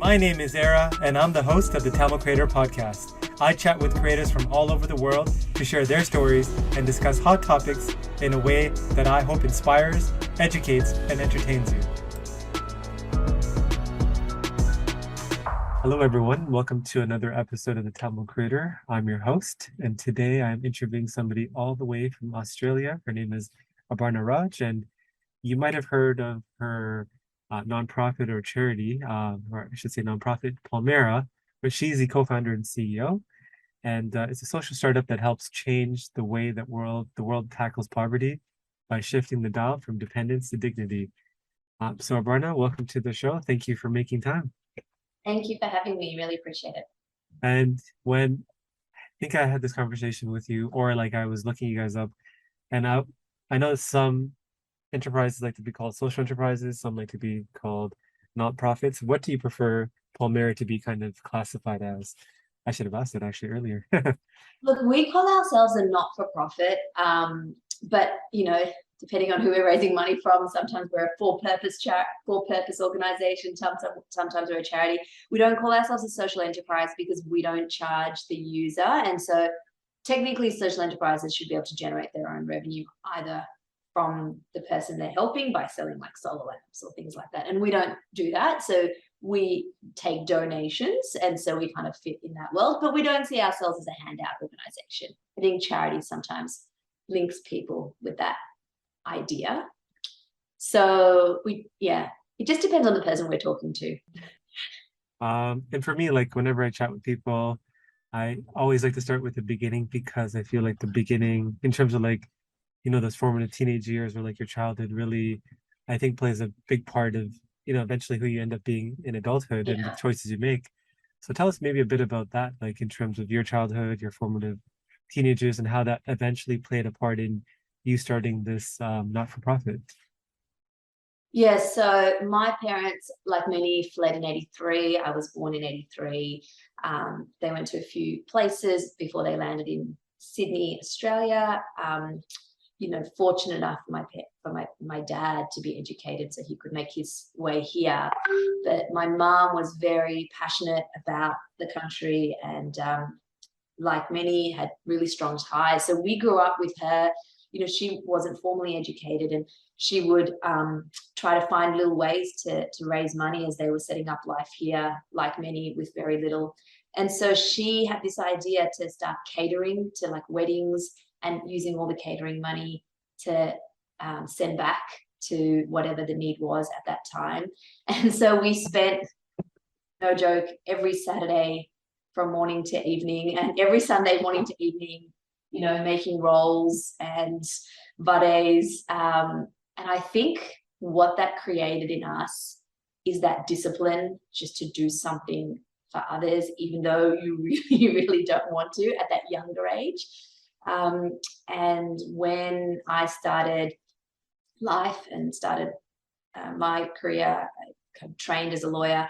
My name is Era, and I'm the host of the Tamil Creator Podcast. I chat with creators from all over the world to share their stories and discuss hot topics in a way that I hope inspires, educates, and entertains you. Hello, everyone. Welcome to another episode of the Tamil Creator. I'm your host, and today I'm interviewing somebody all the way from Australia. Her name is Abarna Raj, and you might have heard of her nonprofit or charity, or I should say nonprofit, Palmera, but she's the co-founder and CEO. And it's a social startup that helps change the way that the world tackles poverty by shifting the dial from dependence to dignity. So Abarna, welcome to the show. Thank you for making time. Thank you for having me. Really appreciate it. And when I think I had this conversation with you, or like I was looking you guys up, and I know some enterprises like to be called social enterprises, some like to be called nonprofits. What do you prefer Palmera to be kind of classified as? I should have asked it actually earlier. Look, we call ourselves a not-for-profit, but depending on who we're raising money from, sometimes we're a for-purpose organization, sometimes we're a charity. We don't call ourselves a social enterprise because we don't charge the user, and so technically social enterprises should be able to generate their own revenue either from the person they're helping by selling like solar lamps or things like that. And we don't do that. So we take donations, and so we kind of fit in that world, but we don't see ourselves as a handout organization. I think charity sometimes links people with that idea. So it just depends on the person we're talking to. And for me, like whenever I chat with people, I always like to start with the beginning, because I feel like the beginning in terms of like, those formative teenage years or like your childhood really, I think, plays a big part of, eventually who you end up being in adulthood and the choices you make. So tell us maybe a bit about that, like in terms of your childhood, your formative teenagers, and how that eventually played a part in you starting this not-for-profit. Yeah, so my parents, like many, fled in 83. I was born in 83. They went to a few places before they landed in Sydney, Australia. Fortunate enough for my dad to be educated so he could make his way here. But my mom was very passionate about the country and, like many, had really strong ties. So we grew up with her. She wasn't formally educated, and she would try to find little ways to raise money as they were setting up life here, like many, with very little. And so she had this idea to start catering to like weddings and using all the catering money to send back to whatever the need was at that time. And so we spent, no joke, every Saturday from morning to evening, and every Sunday morning to evening, making rolls and vades. And I think what that created in us is that discipline just to do something for others, even though you really don't want to at that younger age. And when I started life and started my career, I kind of trained as a lawyer,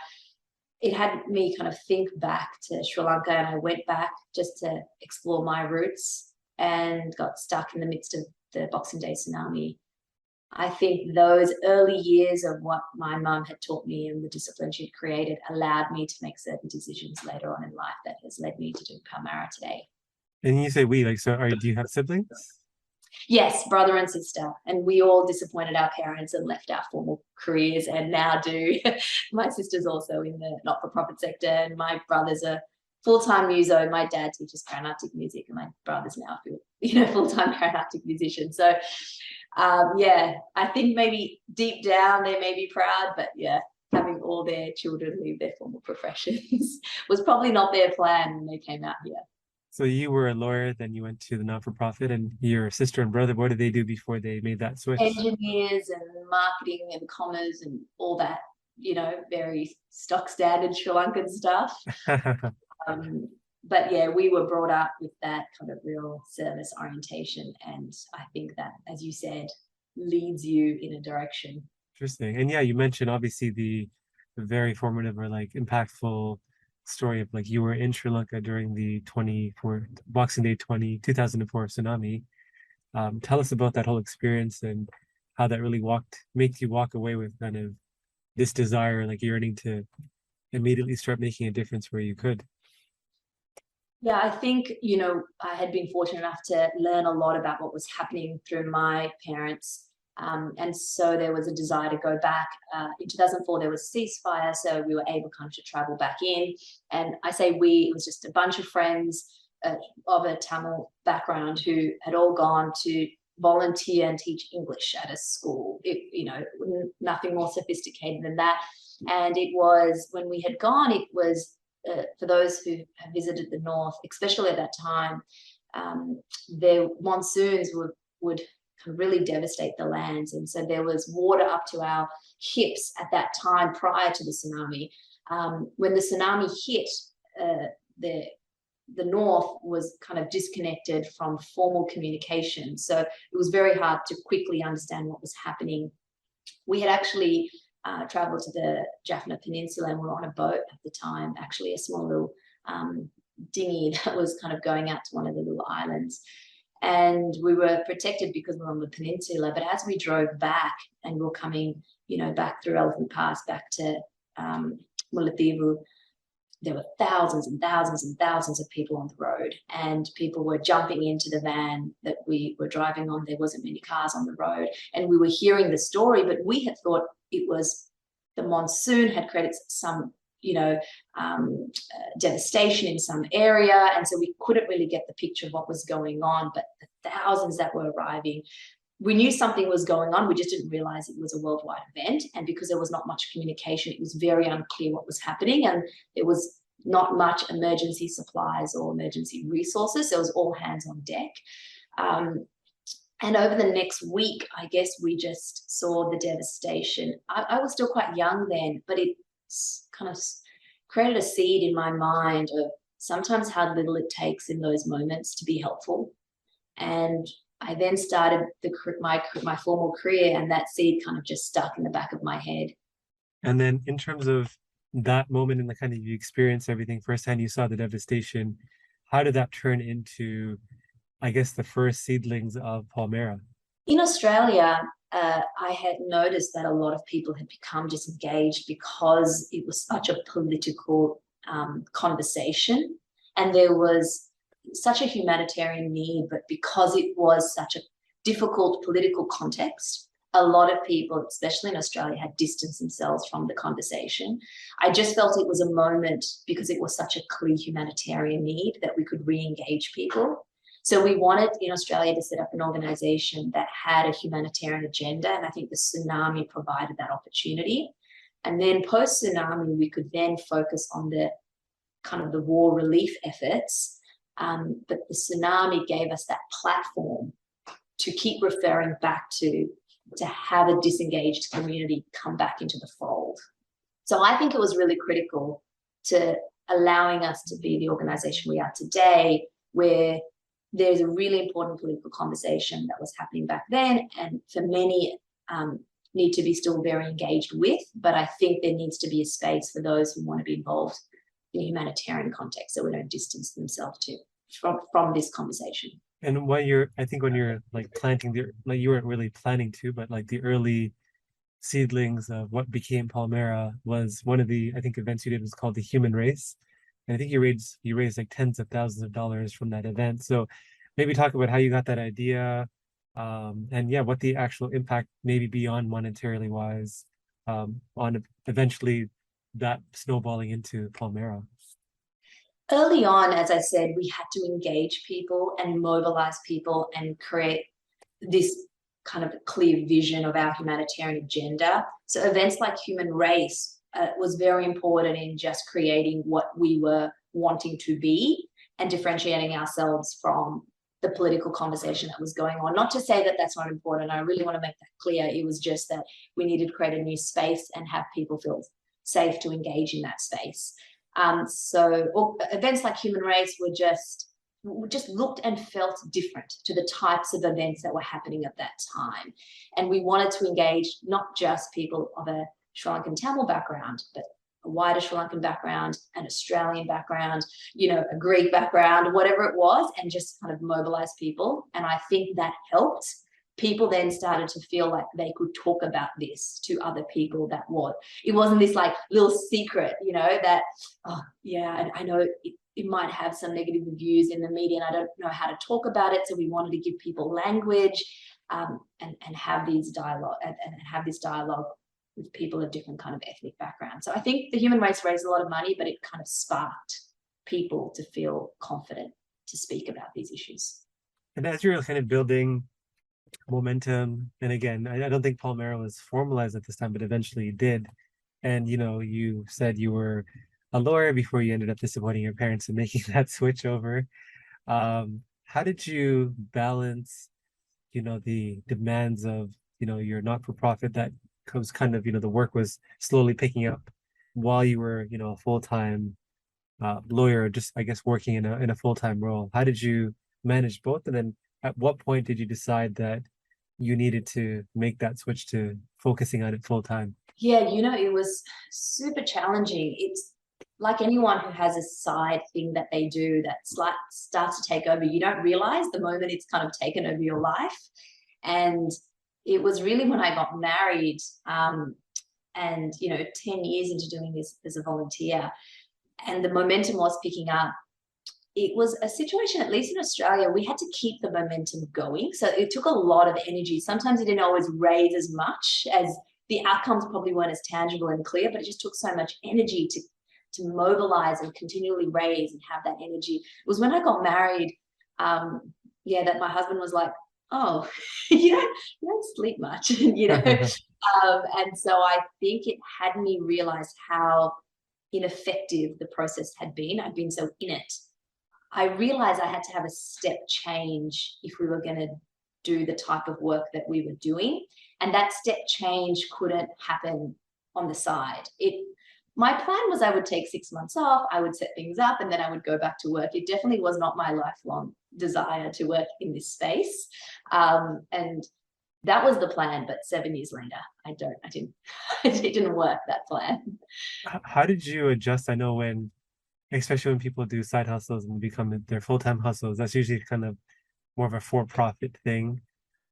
it had me kind of think back to Sri Lanka, and I went back just to explore my roots and got stuck in the midst of the Boxing Day tsunami. I think those early years of what my mum had taught me and the discipline she'd created allowed me to make certain decisions later on in life that has led me to do Palmera today. And you say we, like, so do you have siblings? Yes, brother and sister. And we all disappointed our parents and left our formal careers and now do. My sister's also in the not-for-profit sector, and my brother's a full-time muso. My dad teaches Carnatic music, and my brother's now a full-time Carnatic musician. So, I think maybe deep down they may be proud, but having all their children leave their formal professions was probably not their plan when they came out here. So you were a lawyer, then you went to the not-for-profit, and your sister and brother, what did they do before they made that switch? Engineers and marketing and commerce and all that, very stock standard Sri Lankan stuff. But we were brought up with that kind of real service orientation, and I think that, as you said, leads you in a direction. Interesting. And you mentioned obviously the very formative or like impactful story of like you were in Sri Lanka during the Boxing Day 2004 tsunami. Tell us about that whole experience and how that really made you walk away with kind of this desire, like yearning to immediately start making a difference where you could? Yeah, I think, I had been fortunate enough to learn a lot about what was happening through my parents. And so there was a desire to go back. In 2004, there was a ceasefire, so we were able kind of to travel back in. And I say we, it was just a bunch of friends of a Tamil background who had all gone to volunteer and teach English at a school. Nothing more sophisticated than that. And it was, when we had gone, it was for those who have visited the north, especially at that time, their monsoons would really devastate the lands. And so there was water up to our hips at that time prior to the tsunami. When the tsunami hit, the north was kind of disconnected from formal communication. So it was very hard to quickly understand what was happening. We had actually traveled to the Jaffna Peninsula, and we were on a boat at the time, actually a small little dinghy that was kind of going out to one of the little islands. And we were protected because we were on the peninsula. But as we drove back and we were coming, back through Elephant Pass, back to Mullaitivu, there were thousands and thousands and thousands of people on the road, and people were jumping into the van that we were driving on. There wasn't many cars on the road, and we were hearing the story, but we had thought it was the monsoon had created some, devastation in some area, and so we couldn't really get the picture of what was going on. But the thousands that were arriving, we knew something was going on. We just didn't realize it was a worldwide event. And because there was not much communication, it was very unclear what was happening. And there was not much emergency supplies or emergency resources. So it was all hands on deck. And over the next week, I guess we just saw the devastation. I was still quite young then, but it kind of created a seed in my mind of sometimes how little it takes in those moments to be helpful. And I then started my formal career, and that seed kind of just stuck in the back of my head. And then in terms of that moment in the kind of you experienced everything firsthand, you saw the devastation. How did that turn into, I guess, the first seedlings of Palmera? In Australia, I had noticed that a lot of people had become disengaged because it was such a political conversation, and there was such a humanitarian need, but because it was such a difficult political context, a lot of people, especially in Australia, had distanced themselves from the conversation. I just felt it was a moment, because it was such a clear humanitarian need, that we could re-engage people. So we wanted in Australia to set up an organisation that had a humanitarian agenda, and I think the tsunami provided that opportunity. And then post-tsunami, we could then focus on the kind of the war relief efforts. But the tsunami gave us that platform to keep referring back to have a disengaged community come back into the fold. So I think it was really critical to allowing us to be the organisation we are today, where there's a really important political conversation that was happening back then, and for many need to be still very engaged with. But I think there needs to be a space for those who want to be involved in a humanitarian context, so we don't distance themselves from this conversation. And when you're like planting like you weren't really planning to, but like the early seedlings of what became Palmera was one of the, I think, events you did was called the Human Race. And I think you raised like tens of thousands of dollars from that event. So maybe talk about how you got that idea, and yeah, what the actual impact maybe beyond monetarily wise, on eventually that snowballing into Palmera. Early on, as I said, we had to engage people and mobilize people and create this kind of clear vision of our humanitarian agenda. So events like Human Race was very important in just creating what we were wanting to be and differentiating ourselves from the political conversation that was going on. Not to say that that's not important. I really want to make that clear. It was just that we needed to create a new space and have people feel safe to engage in that space. So events like Human Race were just looked and felt different to the types of events that were happening at that time. And we wanted to engage not just people of a Sri Lankan Tamil background, but a wider Sri Lankan background, an Australian background, a Greek background, whatever it was, and just kind of mobilize people. And I think that helped. people then started to feel like they could talk about this to other people. That what it wasn't this like little secret, you know, that, oh yeah, and I know it might have some negative reviews in the media and I don't know how to talk about it. So we wanted to give people language, and have these dialogue and have this dialogue with people of different kind of ethnic backgrounds. So I think the human race raised a lot of money, but it kind of sparked people to feel confident to speak about these issues. And as you're kind of building momentum, and again, I don't think Palmera was formalized at this time, but eventually did. And you said you were a lawyer before you ended up disappointing your parents and making that switch over. How did you balance, the demands of, your not-for-profit that was kind of, the work was slowly picking up while you were, a full-time lawyer, just I guess working in a full-time role? How did you manage both? And then at what point did you decide that you needed to make that switch to focusing on it full time? Yeah, it was super challenging. It's like anyone who has a side thing that they do that starts to take over. You don't realize the moment it's kind of taken over your life. And it was really when I got married, and 10 years into doing this as a volunteer, and the momentum was picking up. It was a situation, at least in Australia, we had to keep the momentum going. So it took a lot of energy. Sometimes it didn't always raise as much, as the outcomes probably weren't as tangible and clear, but it just took so much energy to mobilize and continually raise and have that energy. It was when I got married, that my husband was like, oh, you don't sleep much, and so I think it had me realize how ineffective the process had been. I'd been so in it. I realized I had to have a step change if we were going to do the type of work that we were doing. And that step change couldn't happen on the side. My plan was I would take 6 months off, I would set things up, and then I would go back to work. It definitely was not my lifelong desire to work in this space. And that was the plan, but 7 years later, it didn't work, that plan. How did you adjust? I know especially when people do side hustles and become their full-time hustles, that's usually kind of more of a for-profit thing.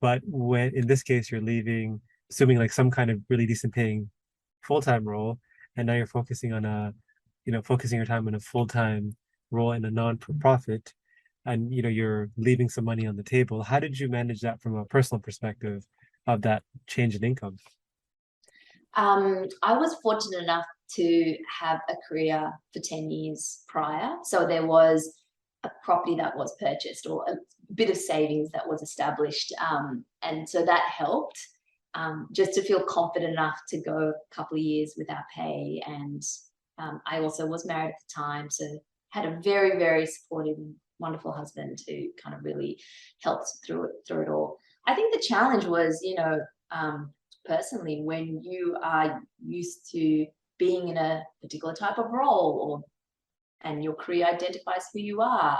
But when in this case you're leaving, assuming like some kind of really decent paying full-time role, and now you're focusing your time on a full-time role in a non-profit, and you're leaving some money on the table. How did you manage that from a personal perspective of that change in income? I was fortunate enough to have a career for 10 years prior. So there was a property that was purchased or a bit of savings that was established. And so that helped, just to feel confident enough to go a couple of years without pay. And I also was married at the time, so had a very, very supportive, wonderful husband who kind of really helped through it all. I think the challenge was, personally, when you are used to being in a particular type of role and your career identifies who you are,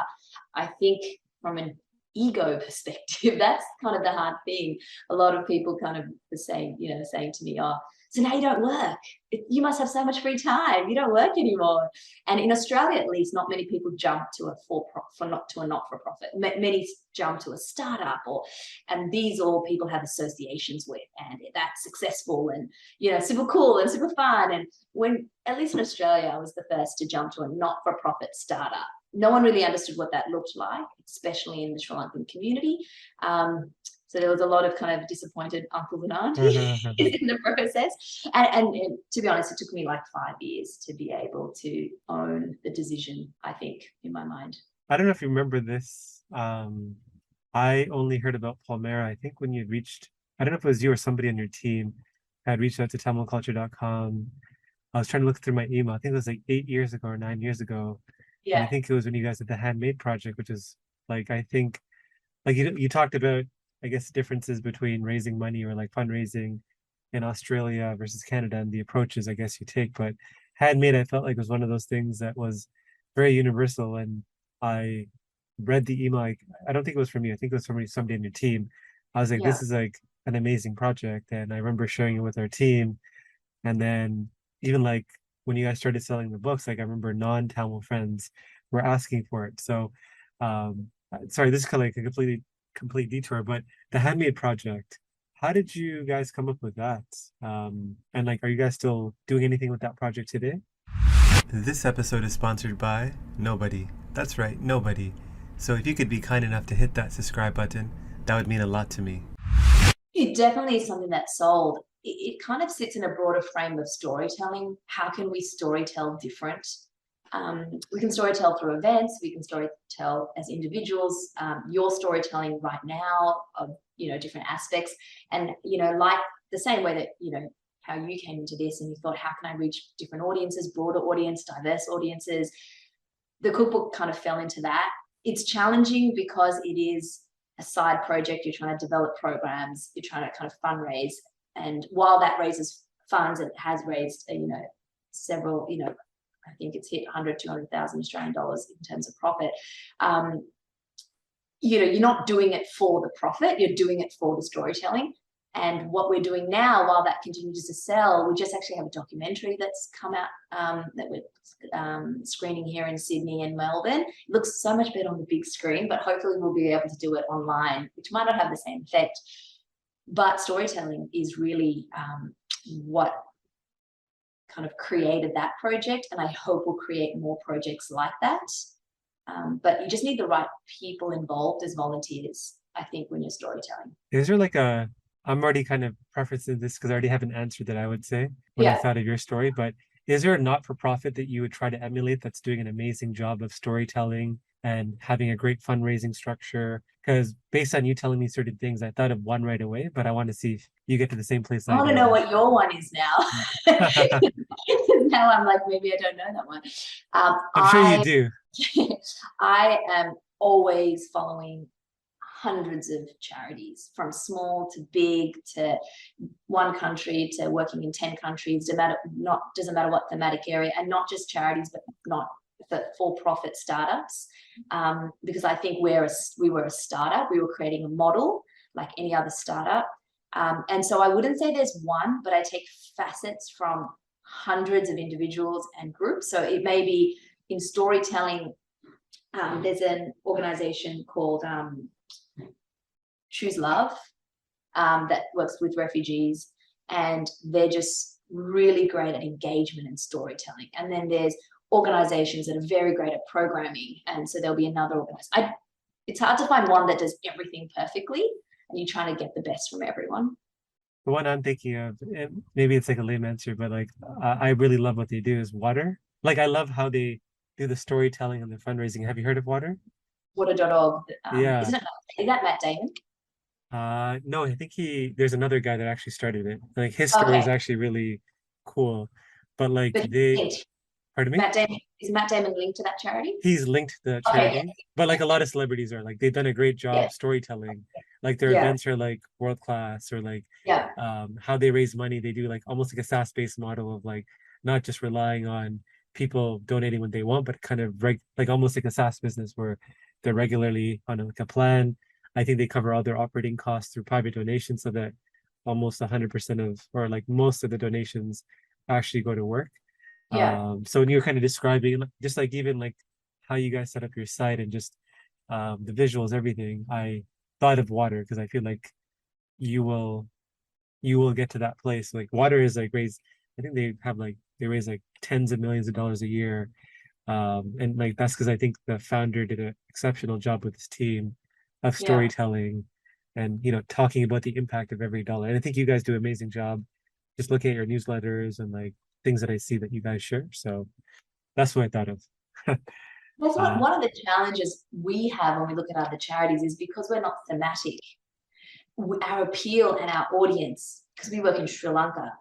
I think from an ego perspective, that's kind of the hard thing. A lot of people kind of saying to me, oh, so now you don't work. You must have so much free time. You don't work anymore. And in Australia, at least, not many people jump to a not-for-profit. Many jump to a startup, and these all people have associations with, and that's successful and super cool and super fun. And when, at least in Australia, I was the first to jump to a not-for-profit startup. No one really understood what that looked like, especially in the Sri Lankan community. So there was a lot of kind of disappointed uncles and aunties in the process. And to be honest, it took me like 5 years to be able to own the decision, I think, in my mind. I don't know if you remember this. I only heard about Palmera, I think, when you reached, I don't know if it was you or somebody on your team had reached out to tamilculture.com. I was trying to look through my email. I think it was like 8 years ago or 9 years ago. And I Yeah. think it was when you guys did the Handmade project, which is like, I think, like you talked about, I guess, differences between raising money or like fundraising in Australia versus Canada and the approaches I guess you take. But Handmade, I felt like was one of those things that was very universal. And I read the email. I don't think it was from you. I think it was from somebody on your team. I was like, Yeah. this is like an amazing project. And I remember sharing it with our team. And then even like when you guys started selling the books, like I remember non-Tamil friends were asking for it. So sorry, this is kind of like a completely complete detour, but the handmade project, how did you guys come up with that? And like, are you guys still doing anything with that project today? This episode is sponsored by nobody. That's right, nobody. So if you could be kind enough to hit that subscribe button, that would mean a lot to me. It definitely is something that's sold. It kind of sits in a broader frame of storytelling. How can we storytell different? We can storytell through events. We can storytell as individuals. Your storytelling right now of different aspects, and like the same way that how you came into this and you thought, how can I reach different audiences, broader audience, diverse audiences? The cookbook kind of fell into that. It's challenging because it is a side project. You're trying to develop programs. You're trying to kind of fundraise, and while that raises funds, it has raised several. I think it's hit 100,000-200,000 Australian dollars in terms of profit. You're not doing it for the profit. You're doing it for the storytelling. And what we're doing now, while that continues to sell, we just actually have a documentary that's come out that we're screening here in Sydney and Melbourne. It looks so much better on the big screen, but hopefully we'll be able to do it online, which might not have the same effect. But storytelling is really what kind of created that project, and I hope we'll create more projects like that. But you just need the right people involved as volunteers, I think, when you're storytelling. Is there like I'm already kind of prefacing this because I already have an answer that I would say when I thought of your story, but is there a not-for-profit that you would try to emulate that's doing an amazing job of storytelling and having a great fundraising structure? Because based on you telling me certain things, I thought of one right away, but I want to see if you get to the same place I want to know what your one is now. Now I'm like, maybe I don't know that one. I'm sure you do. I am always following hundreds of charities, from small to big to one country to working in 10 countries. Doesn't matter what thematic area, and not just charities, but not for-profit startups. Because I think we were a startup. We were creating a model like any other startup. And so I wouldn't say there's one, but I take facets from hundreds of individuals and groups. So it may be in storytelling. There's an organization called Choose Love that works with refugees, and they're just really great at engagement and storytelling. And then there's organizations that are very great at programming, and so there'll be another organization. It's hard to find one that does everything perfectly, and you're trying to get the best from everyone. The one I'm thinking of, maybe it's like a lame answer, but like I really love what they do is Water. Like I love how they do the storytelling and the fundraising. Have you heard of Water? Water.org. Yeah. Is that Matt Damon? No, I think there's another guy that actually started it. Like his story is actually really cool. But like pardon me? Is Matt Damon linked to that charity? He's linked to that charity. But like a lot of celebrities are like, they've done a great job storytelling. Like their events are like world class, or like how they raise money. They do like almost like a SaaS-based model of like not just relying on people donating when they want, but kind of like almost like a SaaS business where they're regularly on like a plan. I think they cover all their operating costs through private donations, so that almost 100% of, or like most of the donations actually go to work. So when you're kind of describing, just like even like how you guys set up your site and just the visuals, everything, I thought of Water because I feel like you will get to that place. Like Water is like I think they raise like tens of millions of dollars a year. And like that's because I think the founder did an exceptional job with his team of storytelling and talking about the impact of every dollar. And I think you guys do an amazing job just looking at your newsletters and like things that I see that you guys share. So that's what I thought of. That's one of the challenges we have when we look at other charities is because we're not thematic. Our appeal and our audience, because we work in Sri Lanka,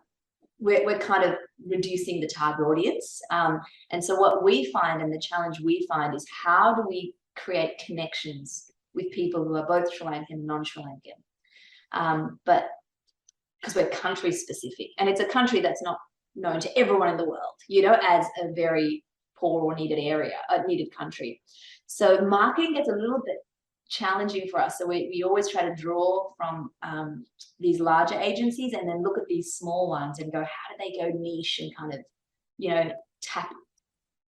we're kind of reducing the target audience. And so what we find, and the challenge we find, is how do we create connections with people who are both Sri Lankan and non-Sri Lankan? But because we're country specific, and it's a country that's not known to everyone in the world, as a very poor or needed country. So marketing gets a little bit challenging for us. So we always try to draw from these larger agencies and then look at these small ones and go, how do they go niche and kind of, tap?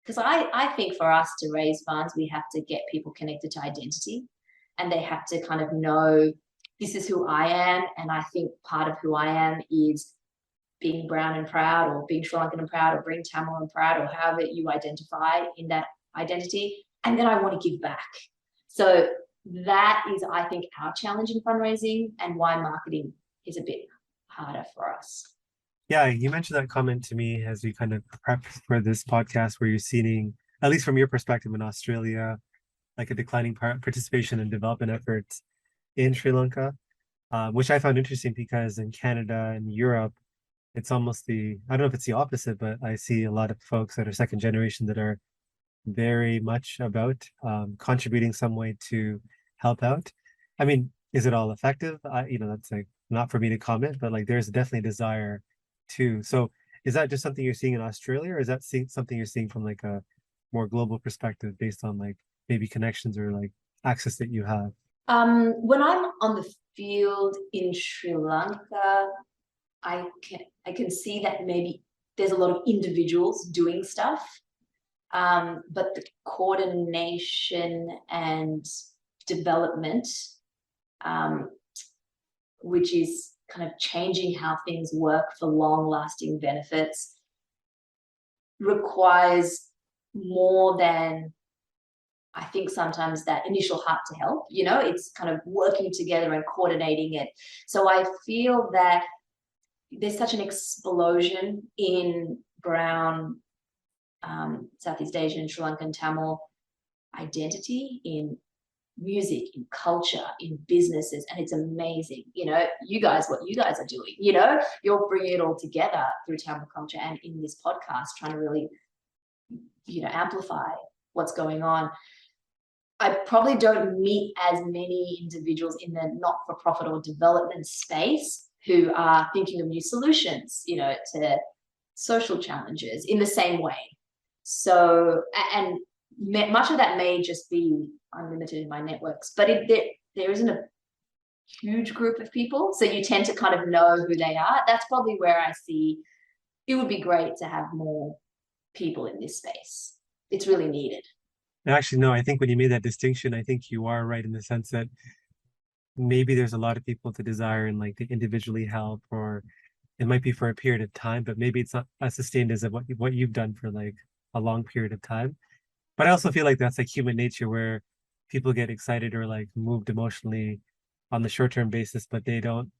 Because I think for us to raise funds, we have to get people connected to identity. and they have to kind of know this is who I am. And I think part of who I am is being brown and proud, or being Sri Lankan and proud, or being Tamil and proud, or however you identify in that identity. And then I want to give back. So that is, I think, our challenge in fundraising, and why marketing is a bit harder for us. Yeah, you mentioned that comment to me as we kind of prep for this podcast, where you're seeing, at least from your perspective in Australia, like a declining participation in development efforts in Sri Lanka, which I found interesting because in Canada and Europe, it's almost I don't know if it's the opposite, but I see a lot of folks that are second generation that are very much about contributing some way to help out. I mean, is it all effective? That's like not for me to comment, but like there's definitely a desire to. So is that just something you're seeing in Australia, or is that something you're seeing from like a more global perspective based on like maybe connections or like access that you have? When I'm on the field in Sri Lanka, I can see that maybe there's a lot of individuals doing stuff, but the coordination and development, which is kind of changing how things work for long-lasting benefits, requires more than, I think, sometimes that initial heart to help. It's kind of working together and coordinating it. So I feel that there's such an explosion in brown, Southeast Asian, Sri Lankan, Tamil identity in music, in culture, in businesses, and it's amazing. What you guys are doing, you're bringing it all together through Tamil culture, and in this podcast, trying to really, amplify what's going on. I probably don't meet as many individuals in the not-for-profit or development space who are thinking of new solutions, to social challenges in the same way. So, and much of that may just be unlimited in my networks, but there isn't a huge group of people, so you tend to kind of know who they are. That's probably where I see it would be great to have more people in this space. It's really needed. Actually, no, I think when you made that distinction, I think you are right in the sense that maybe there's a lot of people to desire and like to individually help, or it might be for a period of time, but maybe it's not as sustained as what you've done for like a long period of time. But I also feel like that's like human nature, where people get excited or like moved emotionally on the short-term basis, but they don't,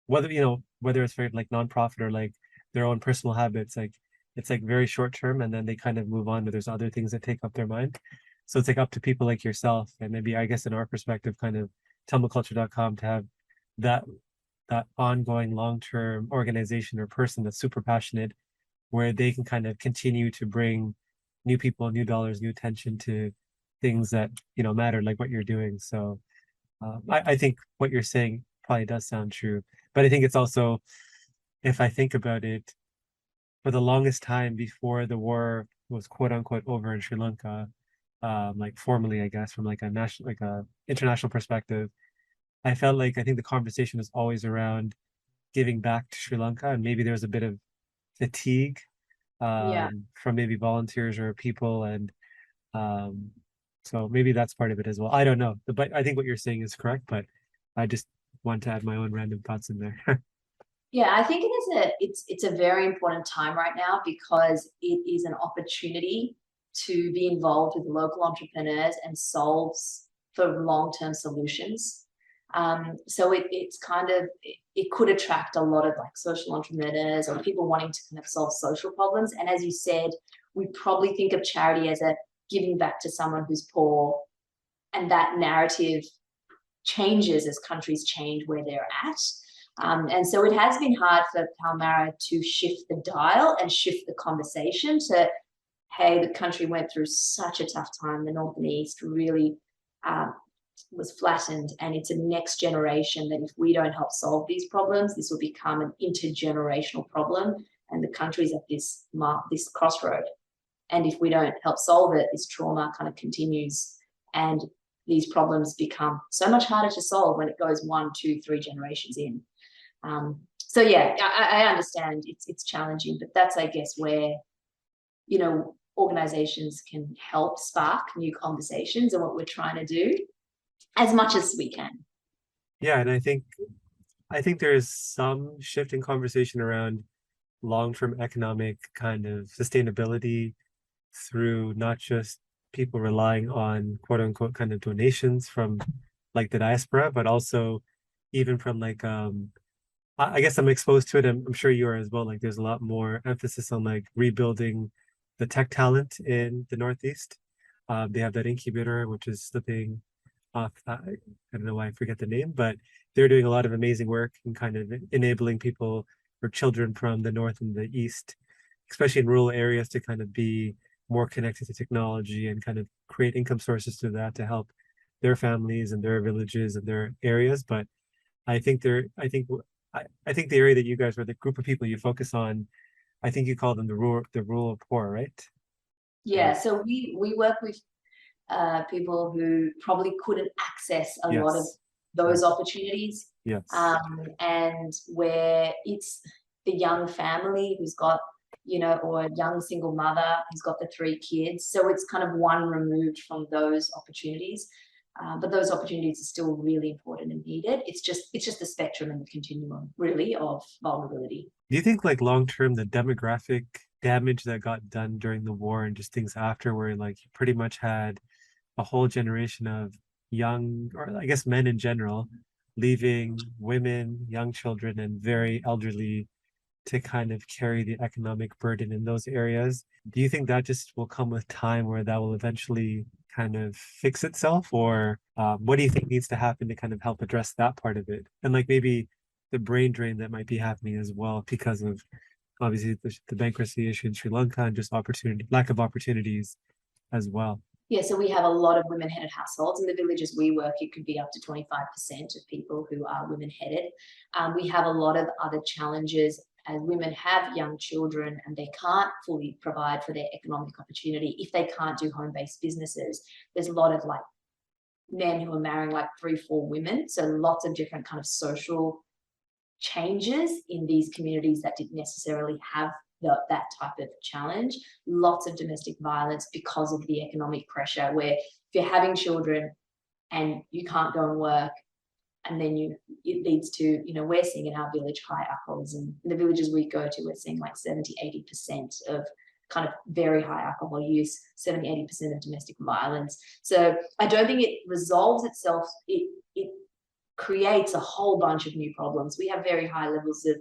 whether it's for like nonprofit or like their own personal habits, like it's like very short-term, and then they kind of move on, but there's other things that take up their mind. So it's like up to people like yourself, and maybe I guess in our perspective, kind of tumbleculture.com, to have that ongoing long-term organization or person that's super passionate, where they can kind of continue to bring new people, new dollars, new attention to things that matter, like what you're doing. So I think what you're saying probably does sound true, but I think it's also, if I think about it, for the longest time before the war was quote unquote over in Sri Lanka, like formally, I guess, from like a national, like a international perspective, I felt like I think the conversation was always around giving back to Sri Lanka, and maybe there was a bit of fatigue Yeah. from maybe volunteers or people, and so maybe that's part of it as well. I don't know, but I think what you're saying is correct, but I just want to add my own random thoughts in there. Yeah, I think it's a very important time right now, because it is an opportunity to be involved with local entrepreneurs and solves for long-term solutions. So it's kind of, it could attract a lot of like social entrepreneurs or people wanting to kind of solve social problems. And as you said, we probably think of charity as a giving back to someone who's poor, and that narrative changes as countries change where they're at. And so it has been hard for Palmera to shift the dial and shift the conversation to, hey, the country went through such a tough time. The North and East really was flattened, and it's a next generation that if we don't help solve these problems, this will become an intergenerational problem, and the country's at this crossroad. And if we don't help solve it, this trauma kind of continues, and these problems become so much harder to solve when it goes 1, 2, 3 generations in. So yeah, I understand it's challenging, but that's, I guess, where, organizations can help spark new conversations, and what we're trying to do. as much as we can. Yeah, and I think there is some shift in conversation around long-term economic kind of sustainability through not just people relying on quote unquote kind of donations from like the diaspora, but also even from like I guess I'm exposed to it. I'm sure you are as well. Like there's a lot more emphasis on like rebuilding the tech talent in the Northeast. They have that incubator, which is slipping off. I don't know why I forget the name, but they're doing a lot of amazing work and kind of enabling people or children from the North and the East, especially in rural areas, to kind of be more connected to technology and kind of create income sources through that to help their families and their villages and their areas. But I think there, I think the area that you guys, or the group of people you focus on, I think you call them the rural poor, right? Yeah, so we work with people who probably couldn't access a lot of Yes. those Yes. opportunities, Yes. and where it's the young family who's got, or a young single mother who's got the 3 kids. So it's kind of one removed from those opportunities. But those opportunities are still really important and needed. It's just the spectrum and the continuum, really, of vulnerability. Do you think like long term the demographic damage that got done during the war and just things after, where like you pretty much had a whole generation of young, or I guess men in general, leaving women, young children, and very elderly to kind of carry the economic burden in those areas. Do you think that just will come with time where that will eventually kind of fix itself? Or what do you think needs to happen to kind of help address that part of it? And like maybe the brain drain that might be happening as well because of obviously the bankruptcy issue in Sri Lanka and just lack of opportunities as well. Yeah, so we have a lot of women-headed households. In the villages we work, it could be up to 25% of people who are women-headed. We have a lot of other challenges as women have young children and they can't fully provide for their economic opportunity if they can't do home-based businesses. There's a lot of like men who are marrying like 3, 4 women. So lots of different kind of social changes in these communities that didn't necessarily have that type of challenge. Lots of domestic violence because of the economic pressure, where if you're having children and you can't go and work, and then it leads to, we're seeing in our village high alcoholism. In the villages we go to, we're seeing like 70-80% of kind of very high alcohol use, 70-80% of domestic violence. So I don't think it resolves itself. It creates a whole bunch of new problems. We have very high levels of,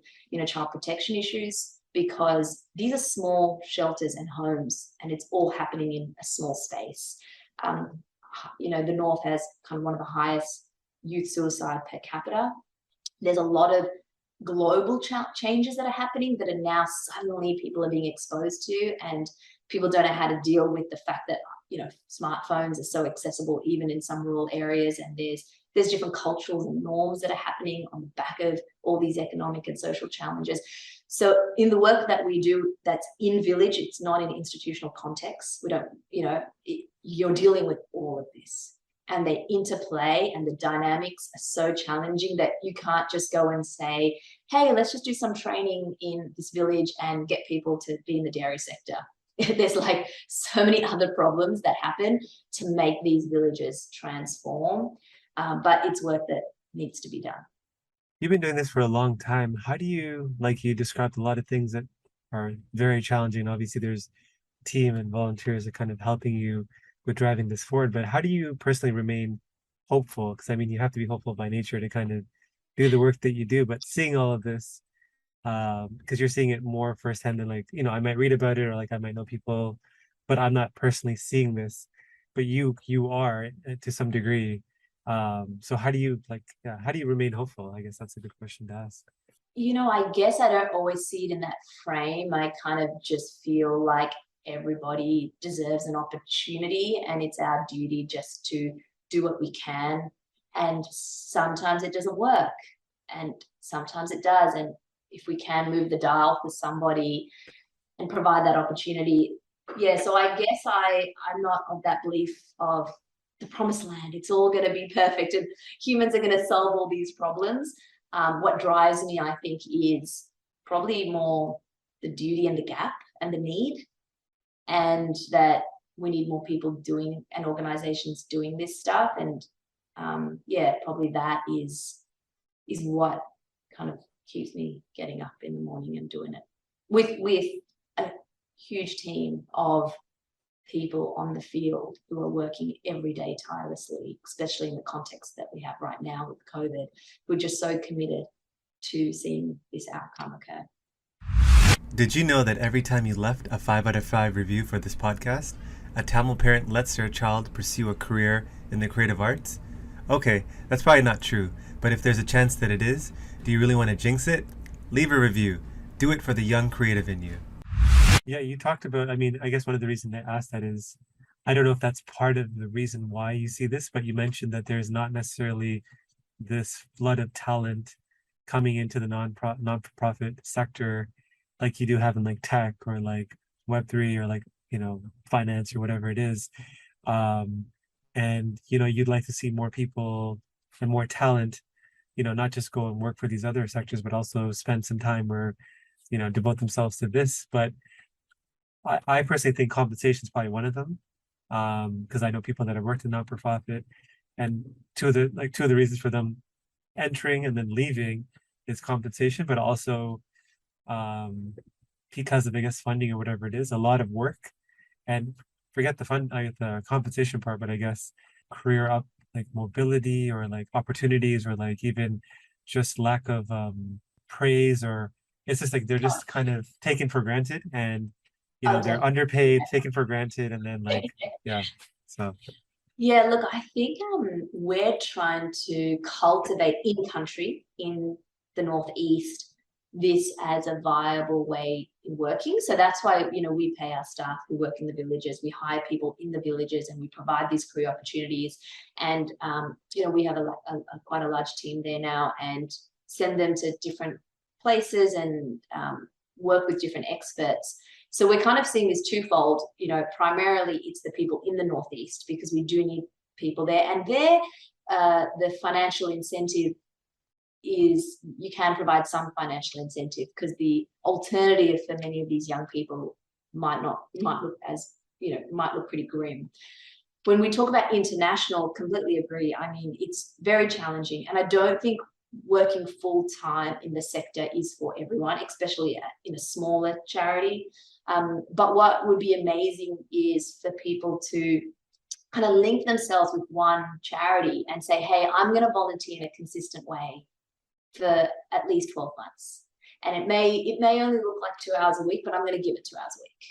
child protection issues because these are small shelters and homes, and it's all happening in a small space. The North has kind of one of the highest youth suicide per capita. There's a lot of global changes that are happening that are now suddenly people are being exposed to, and people don't know how to deal with the fact that smartphones are so accessible even in some rural areas, and there's different cultures and norms that are happening on the back of all these economic and social challenges. So in the work that we do that's in village, it's not in institutional context. We don't, you're dealing with all of this, and they interplay, and the dynamics are so challenging that you can't just go and say, hey, let's just do some training in this village and get people to be in the dairy sector. There's like so many other problems that happen to make these villages transform, but it's work that needs to be done. You've been doing this for a long time. How do you, like you described a lot of things that are very challenging. Obviously, there's team and volunteers that kind of helping you with driving this forward, but how do you personally remain hopeful? Because I mean, you have to be hopeful by nature to kind of do the work that you do, but seeing all of this, because you're seeing it more firsthand than like, I might read about it or like I might know people, but I'm not personally seeing this, but you are to some degree. So how do you like, yeah, how do you remain hopeful? I guess that's a good question to ask. I guess I don't always see it in that frame. I kind of just feel like everybody deserves an opportunity, and it's our duty just to do what we can. And sometimes it doesn't work, and sometimes it does. And if we can move the dial for somebody and provide that opportunity, yeah. So I guess I'm not of that belief of the promised land. It's all going to be perfect, and humans are going to solve all these problems. What drives me, I think, is probably more the duty and the gap and the need, and that we need more people doing and organizations doing this stuff. And yeah, probably that is what kind of keeps me getting up in the morning and doing it with a huge team of people on the field who are working every day tirelessly, especially in the context that we have right now with COVID, who are just so committed to seeing this outcome occur. Did you know that every time you left a 5 out of 5 review for this podcast, a Tamil parent lets their child pursue a career in the creative arts? Okay, that's probably not true, but if there's a chance that it is, do you really want to jinx it? Leave a review. Do it for the young creative in you. Yeah, you talked about, I mean, I guess one of the reasons I asked that is, I don't know if that's part of the reason why you see this, but you mentioned that there's not necessarily this flood of talent coming into the non-profit sector like you do have in like tech or like Web3 or like, finance or whatever it is. And, you'd like to see more people and more talent, not just go and work for these other sectors, but also spend some time or, devote themselves to this. But I personally think compensation is probably one of them. Because I know people that have worked in not-for-profit, and two of the reasons for them entering and then leaving is compensation, but also because of, I guess, funding or whatever it is, a lot of work, and forget the compensation part, but I guess career up, like mobility or like opportunities or like even just lack of praise, or it's just like they're just kind of taken for granted, and they're underpaid, taken for granted, and then like yeah, so Yeah, look, I think we're trying to cultivate in country, in the Northeast, this as a viable way in working. So that's why, we pay our staff who work in the villages, we hire people in the villages, and we provide these career opportunities. And, we have quite a large team there now, and send them to different places and work with different experts. So we're kind of seeing this twofold, primarily it's the people in the Northeast, because we do need people there. And there, the financial incentive is, you can provide some financial incentive, because the alternative for many of these young people might look pretty grim. When we talk about international, completely agree. I mean, it's very challenging. And I don't think working full time in the sector is for everyone, especially in a smaller charity. But what would be amazing is for people to kind of link themselves with one charity and say, hey, I'm going to volunteer in a consistent way for at least 12 months. And it may only look like 2 hours a week, but I'm going to give it 2 hours a week.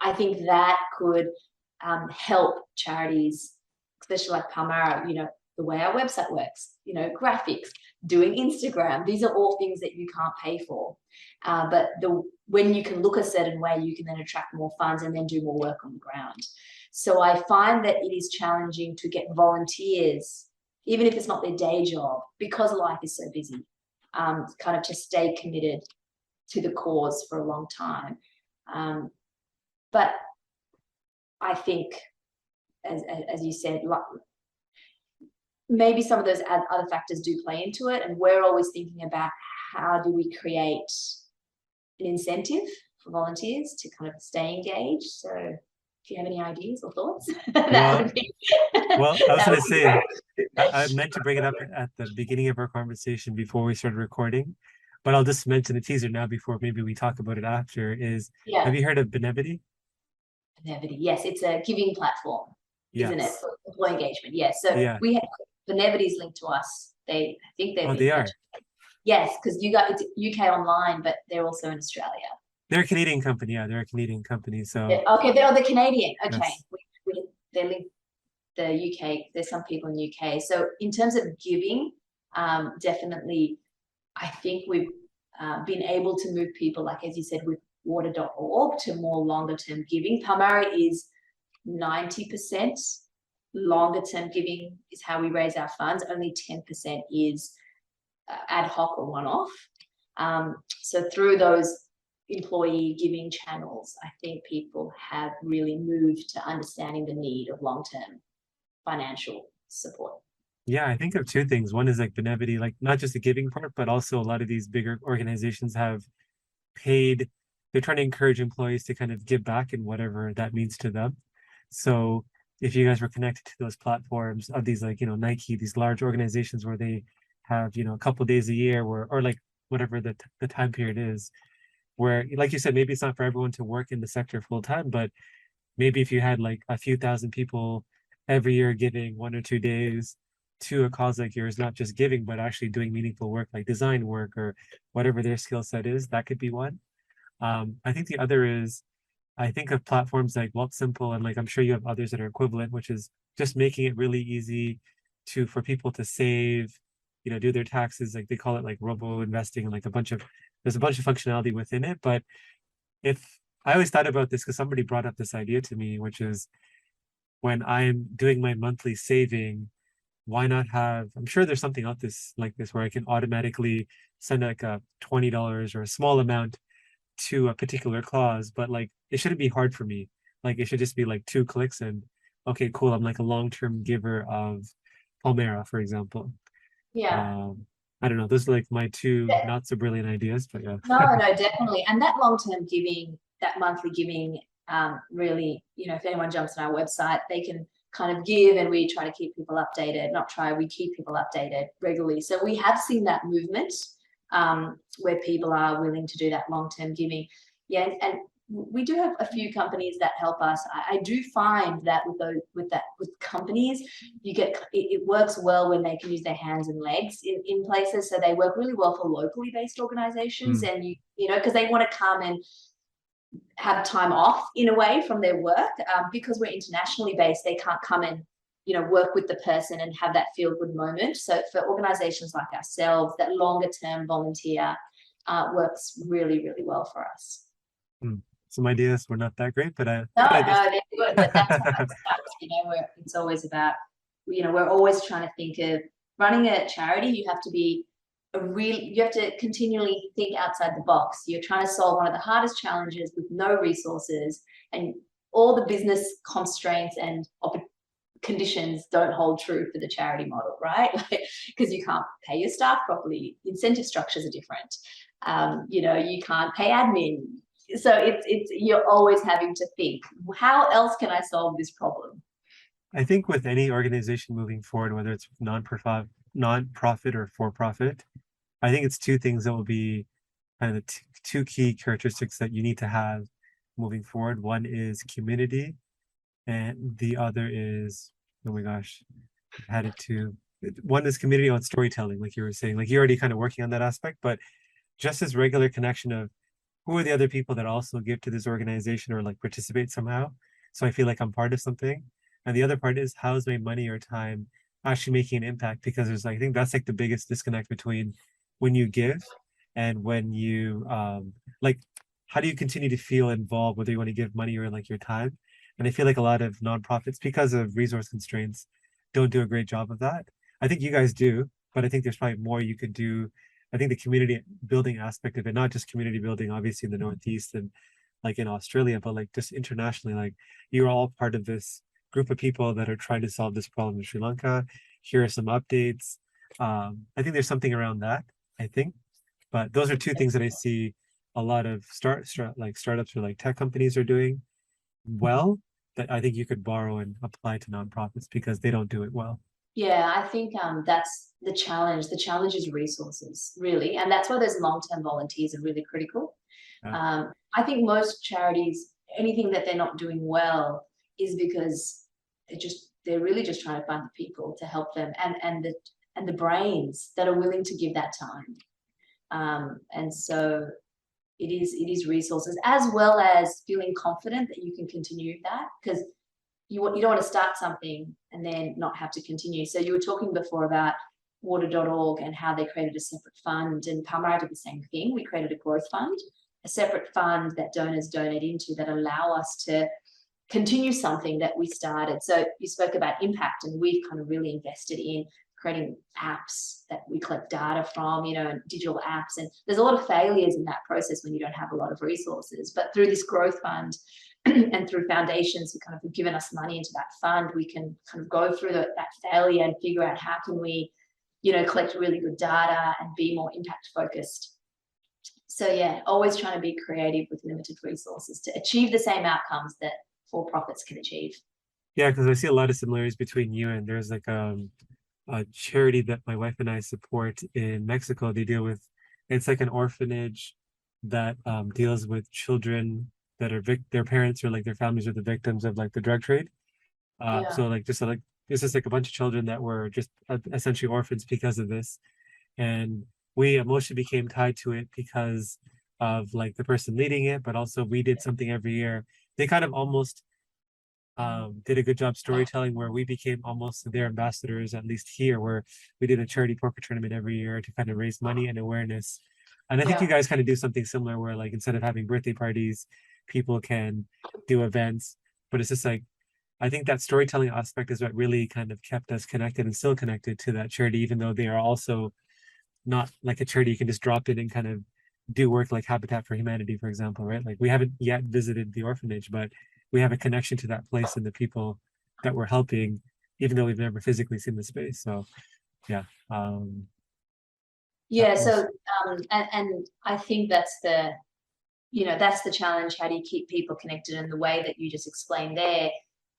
I think that could help charities, especially like Palmera, the way our website works, graphics, doing Instagram. These are all things that you can't pay for. But when you can look a certain way, you can then attract more funds and then do more work on the ground. So I find that it is challenging to get volunteers, even if it's not their day job, because life is so busy, kind of to stay committed to the cause for a long time. But I think, as you said, maybe some of those other factors do play into it, and we're always thinking about how do we create an incentive for volunteers to kind of stay engaged. So if you have any ideas or thoughts, that would be well, I was going to say, I meant to bring it up at the beginning of our conversation before we started recording, but I'll just mention the teaser now before maybe we talk about it after. Have you heard of Benevity? Benevity, yes, it's a giving platform, isn't it, for employee engagement? Yes, so we have Benevity's linked to us. I think they've they are. Yes, because it's UK online, but they're also in Australia. They're a Canadian company. Yeah, they're a Canadian company. So okay, they're the Canadian. Okay, yes. They link the UK. There's some people in the UK. So in terms of giving, definitely, I think we've been able to move people, like as you said, with water.org to more longer term giving. Palmera is 90% longer term giving is how we raise our funds. Only 10% is ad hoc or one-off. So through those employee giving channels, I think people have really moved to understanding the need of long-term financial support. Yeah, I think of two things. One is like Benevity, like not just the giving part, but also a lot of these bigger organizations have paid, they're trying to encourage employees to kind of give back in whatever that means to them. So if you guys were connected to those platforms of these, like, Nike, these large organizations where they have, a couple days a year where, or like whatever the time period is, where, like you said, maybe it's not for everyone to work in the sector full time, but maybe if you had like a few thousand people every year giving 1 or 2 days to a cause like yours, not just giving, but actually doing meaningful work like design work or whatever their skill set is, that could be one. I think the other is, I think of platforms like Wealth Simple, and like I'm sure you have others that are equivalent, which is just making it really easy for people to save, do their taxes. Like they call it like robo investing, and like there's a bunch of functionality within it. But if I always thought about this because somebody brought up this idea to me, which is when I'm doing my monthly saving, why not have, I'm sure there's something out this like this where I can automatically send like a $20 or a small amount to a particular clause, but like it shouldn't be hard for me. Like it should just be like 2 clicks and okay, cool. I'm like a long-term giver of Palmera, for example. Yeah. I don't know. Those are like my two not so brilliant ideas, but yeah. No, no, definitely. And that long-term giving, that monthly giving, really, if anyone jumps on our website, they can kind of give, and we try to keep people updated, not try, we keep people updated regularly. So we have seen that movement where people are willing to do that long-term giving. Yeah, and we do have a few companies that help us. I do find that with companies, it works well when they can use their hands and legs in places. So they work really well for locally based organizations, Mm, and because they want to come and have time off in a way from their work, because we're internationally based, they can't come and work with the person and have that feel good moment. So for organizations like ourselves, that longer term volunteer works really, really well for us. mm. Some ideas were not that great, but No, good ideas. no, they're good, but that's how it starts. It's always about, we're always trying to think of running a charity. You have to continually think outside the box. You're trying to solve one of the hardest challenges with no resources, and all the business constraints and conditions don't hold true for the charity model, right? Because you can't pay your staff properly, incentive structures are different. You can't pay admin. So it's you're always having to think, how else can I solve this problem? I think with any organization moving forward, whether it's non-profit or for-profit, I think it's two things that will be kind of the two key characteristics that you need to have moving forward. One is community, and the other is, oh my gosh, I had it too. One is community on storytelling, like you were saying, like you're already kind of working on that aspect, but just this regular connection of who are the other people that also give to this organization or like participate somehow. So I feel like I'm part of something. And the other part is how's my money or time actually making an impact? Because I think that's like the biggest disconnect between when you give and when you like how do you continue to feel involved, whether you want to give money or like your time? And I feel like a lot of nonprofits, because of resource constraints, don't do a great job of that. I think you guys do, but I think there's probably more you could do. I think the community building aspect of it, not just community building, obviously in the Northeast and like in Australia, but like just internationally, like you're all part of this group of people that are trying to solve this problem in Sri Lanka. Here are some updates. I think there's something around that, I think. But those are two things that I see a lot of like startups or like tech companies are doing well that I think you could borrow and apply to nonprofits because they don't do it well. Yeah, I think that's the challenge. The challenge is resources, really, and that's why those long-term volunteers are really critical. Yeah. I think most charities, anything that they're not doing well, is because they're really just trying to find the people to help them, and the brains that are willing to give that time. And so it is resources, as well as feeling confident that you can continue that, because you don't want to start something and then not have to continue. So you were talking before about water.org and how they created a separate fund, and Palmera did the same thing. We created a growth fund, a separate fund that donors donate into that allow us to continue something that we started. So you spoke about impact, and we've kind of really invested in creating apps that we collect data from, and digital apps. And there's a lot of failures in that process when you don't have a lot of resources. But through this growth fund and through foundations who kind of have given us money into that fund, we can kind of go through that failure and figure out how can we, collect really good data and be more impact focused. So yeah, always trying to be creative with limited resources to achieve the same outcomes that for-profits can achieve. Yeah, because I see a lot of similarities between you and there's like a charity that my wife and I support in Mexico. They deal with it's like an orphanage that deals with children that are their parents or like their families are the victims of like the drug trade. Yeah, So like just like there's just like a bunch of children that were just essentially orphans because of this, and we emotionally became tied to it because of like the person leading it, but also we did something every year. They kind of almost did a good job storytelling where we became almost their ambassadors, at least here, where we did a charity poker tournament every year to kind of raise money and awareness. And I think you yeah. guys kind of do something similar where like instead of having birthday parties, people can do events. But it's just like I think that storytelling aspect is what really kind of kept us connected and still connected to that charity, even though they are also not like a charity you can just drop in and kind of do work like Habitat for Humanity, for example, right? Like we haven't yet visited the orphanage, but we have a connection to that place and the people that we're helping, even though we've never physically seen the space. So yeah, that Yeah, was so and I think that's that's the challenge. How do you keep people connected in the way that you just explained there?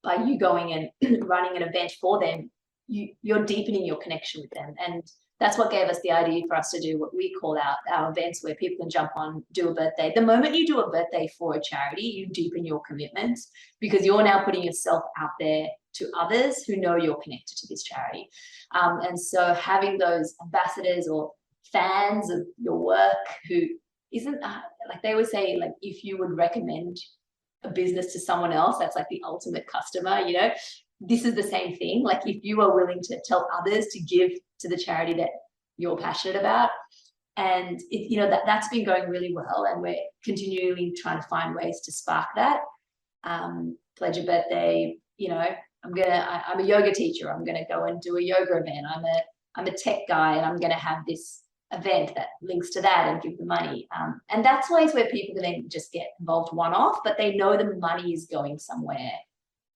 By you going and running an event for them, you're deepening your connection with them. And that's what gave us the idea for us to do what we call our events where people can jump on, do a birthday. The moment you do a birthday for a charity, you deepen your commitment because you're now putting yourself out there to others who know you're connected to this charity. And so having those ambassadors or fans of your work who isn't like they always say, like if you would recommend a business to someone else, that's like the ultimate customer, this is the same thing. Like if you are willing to tell others to give to the charity that you're passionate about, and that's been going really well, and we're continually trying to find ways to spark that. Pledge a birthday, I'm a yoga teacher, I'm gonna go and do a yoga event. I'm a tech guy and I'm gonna have this event that links to that and give the money. And that's ways where people can then just get involved one off, but they know the money is going somewhere.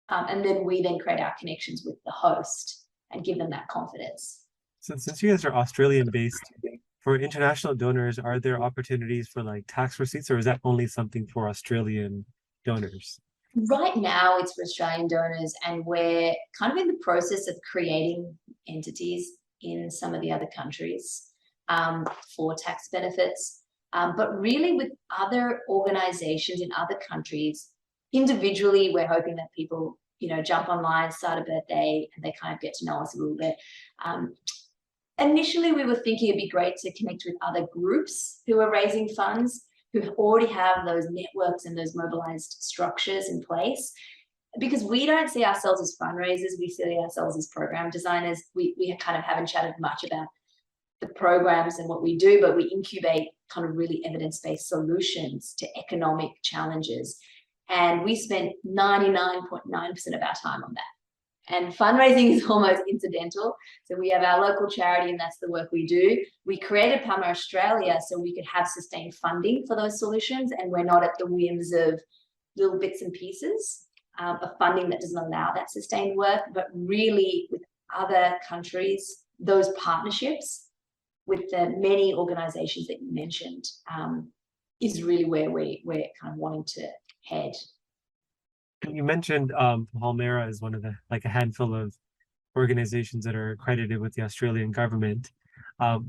And then we then create our connections with the host and give them that confidence. since you guys are Australian based, for international donors, are there opportunities for like tax receipts, or is that only something for Australian donors? Right now, it's for Australian donors, and we're kind of in the process of creating entities in some of the other countries for tax benefits. But really, with other organizations in other countries, individually, we're hoping that people, jump online, start a birthday, and they kind of get to know us a little bit. Um, Initially, we were thinking it'd be great to connect with other groups who are raising funds, who already have those networks and those mobilized structures in place. Because we don't see ourselves as fundraisers, we see ourselves as program designers. We kind of haven't chatted much about the programs and what we do, but we incubate kind of really evidence-based solutions to economic challenges. And we spend 99.9% of our time on that. And fundraising is almost incidental. So we have our local charity, and that's the work we do. We created Palmera Australia so we could have sustained funding for those solutions, and we're not at the whims of little bits and pieces of funding that doesn't allow that sustained work. But really, with other countries, those partnerships with the many organizations that you mentioned is really where we're kind of wanting to head. You mentioned Palmera is one of the like a handful of organizations that are accredited with the Australian government.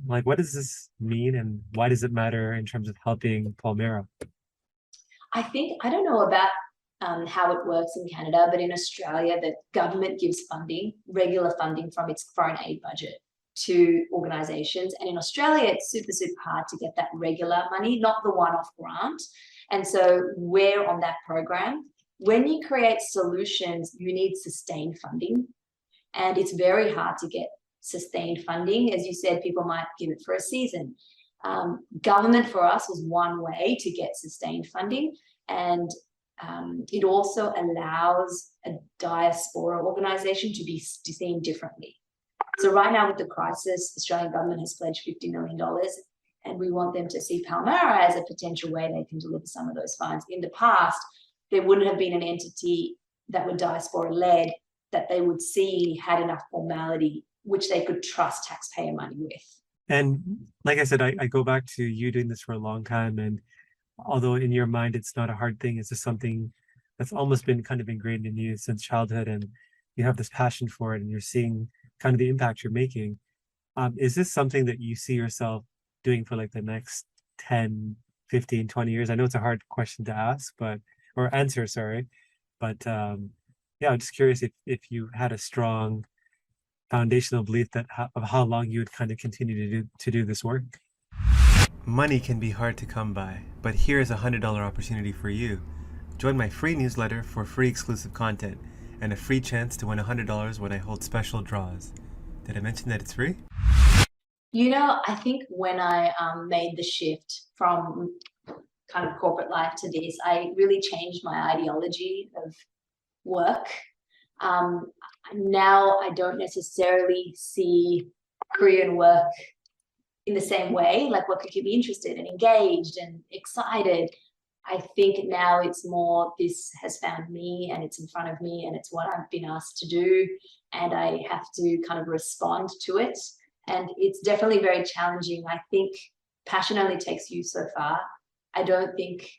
Like what does this mean and why does it matter in terms of helping Palmera? I think, I don't know about how it works in Canada, but in Australia, the government gives funding, regular funding from its foreign aid budget to organizations. And in Australia, it's super, super hard to get that regular money, not the one-off grant. And so we're on that program. When you create solutions, you need sustained funding. And it's very hard to get sustained funding. As you said, people might give it for a season. Government for us was one way to get sustained funding, and it also allows a diaspora organization to be seen differently. So right now with the crisis, the Australian government has pledged $50 million, and we want them to see Palmera as a potential way they can deliver some of those funds. In the past, there wouldn't have been an entity that were diaspora-led that they would see had enough formality, which they could trust taxpayer money with. And like I said, I go back to you doing this for a long time. And although in your mind it's not a hard thing, it's just something that's almost been kind of ingrained in you since childhood, and you have this passion for it, and you're seeing kind of the impact you're making. Is this something that you see yourself doing for like the next 10, 15, 20 years? I know it's a hard question to ask, but or answer, sorry. But yeah, I'm just curious if you had a strong foundational belief that of how long you would kind of continue to do this work. Money can be hard to come by, but here is a $100 opportunity for you. Join my free newsletter for free exclusive content and a free chance to win $100 when I hold special draws. Did I mention that it's free? I think when I made the shift from kind of corporate life to this, I really changed my ideology of work. Now I don't necessarily see Korean work in the same way, like what could keep me interested and engaged and excited. I think now it's more, this has found me and it's in front of me and it's what I've been asked to do, and I have to kind of respond to it. And it's definitely very challenging. I think passion only takes you so far. I don't think,